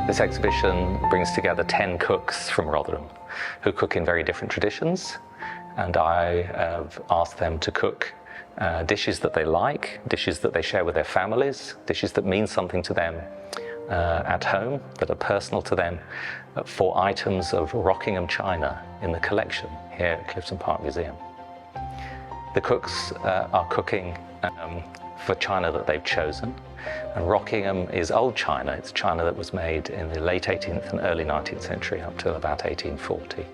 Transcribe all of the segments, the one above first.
This exhibition brings together 10 cooks from Rotherham who cook in very different traditions, and I have asked them to cook dishes that they like, dishes that they share with their families, dishes that mean something to them at home, that are personal to them, for items of Rockingham china in the collection here at Clifton Park Museum. The cooks are cooking for china that they've chosen, and Rockingham is old china. It's china that was made in the late 18th and early 19th century up till about 1840,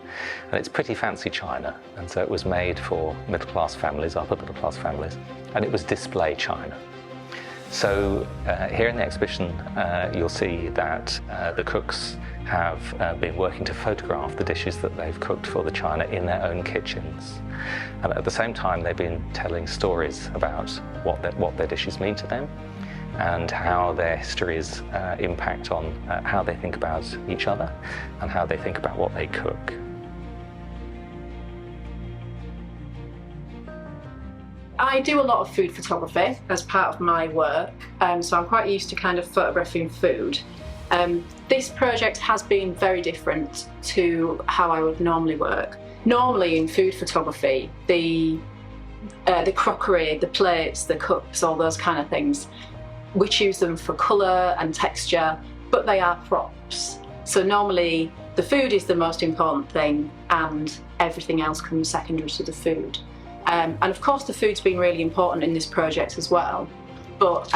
and it's pretty fancy china, and so it was made for middle-class families, upper middle-class families, and it was display china. So here in the exhibition you'll see that the cooks have been working to photograph the dishes that they've cooked for the china in their own kitchens. And at the same time they've been telling stories about what their dishes mean to them and how their histories impact on how they think about each other and how they think about what they cook. I do a lot of food photography as part of my work, so I'm quite used to kind of photographing food. This project has been very different to how I would normally work. Normally in food photography, the crockery, the plates, the cups, all those kind of things, we choose them for colour and texture, but they are props. So normally the food is the most important thing and everything else comes secondary to the food. And of course the food's been really important in this project as well, but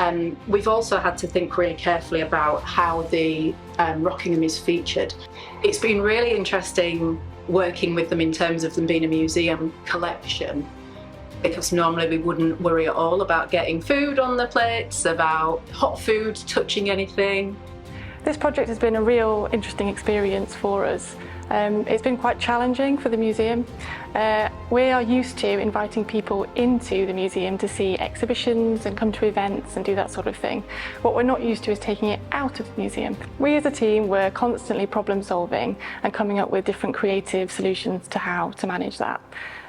we've also had to think really carefully about how the Rockingham is featured. It's been really interesting working with them in terms of them being a museum collection, because normally we wouldn't worry at all about getting food on the plates, about hot food touching anything. This project has been a real interesting experience for us. It's been quite challenging for the museum. We are used to inviting people into the museum to see exhibitions and come to events and do that sort of thing. What we're not used to is taking it out of the museum. We as a team were constantly problem solving and coming up with different creative solutions to how to manage that.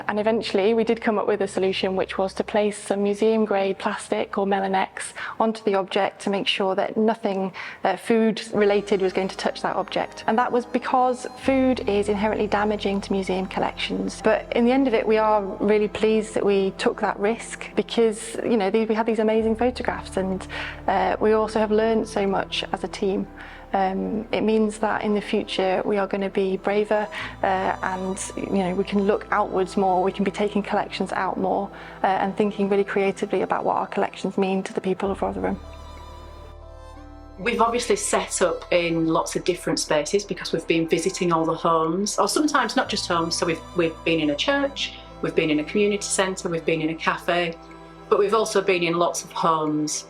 And eventually we did come up with a solution, which was to place some museum grade plastic or Melanex onto the object to make sure that nothing food related was going to touch that object. And that was because food is inherently damaging to museum collections. But in the end of it, we are really pleased that we took that risk, because we had these amazing photographs, and we also have learned so much as a team. It means that in the future we are going to be braver and we can look outwards more, we can be taking collections out more and thinking really creatively about what our collections mean to the people of Rotherham. We've obviously set up in lots of different spaces because we've been visiting all the homes, or sometimes not just homes, so we've been in a church, we've been in a community centre, we've been in a cafe, but we've also been in lots of homes.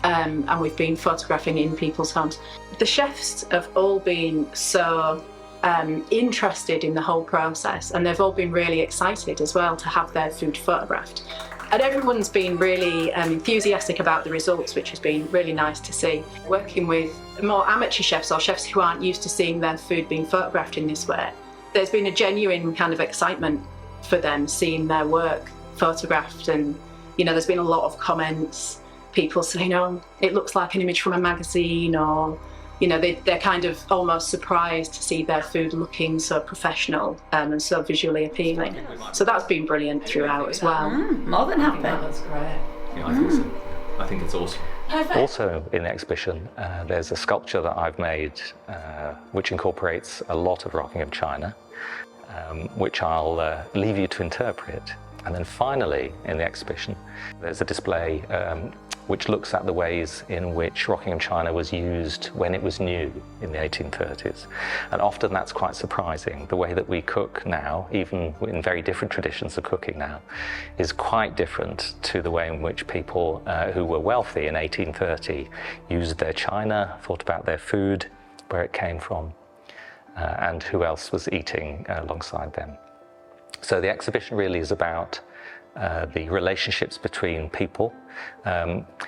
And we've been photographing in people's homes. The chefs have all been so interested in the whole process, and they've all been really excited as well to have their food photographed. And everyone's been really enthusiastic about the results, which has been really nice to see. Working with more amateur chefs, or chefs who aren't used to seeing their food being photographed in this way, there's been a genuine kind of excitement for them seeing their work photographed, and there's been a lot of comments. People saying, oh, it looks like an image from a magazine, or they're kind of almost surprised to see their food looking so professional and so visually appealing. So that's been brilliant throughout as well. More than happy. That's great. Yeah, I think so. I think it's awesome. Perfect. Also in the exhibition there's a sculpture that I've made which incorporates a lot of Rockingham china, which I'll leave you to interpret. And then finally in the exhibition there's a display which looks at the ways in which Rockingham china was used when it was new in the 1830s. And often that's quite surprising. The way that we cook now, even in very different traditions of cooking now, is quite different to the way in which people who were wealthy in 1830 used their china, thought about their food, where it came from, and who else was eating alongside them. So the exhibition really is about the relationships between people,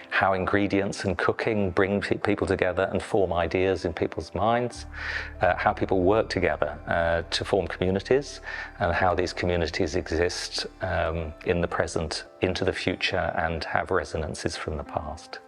how ingredients and cooking bring people together and form ideas in people's minds, how people work together to form communities, and how these communities exist in the present, into the future, and have resonances from the past.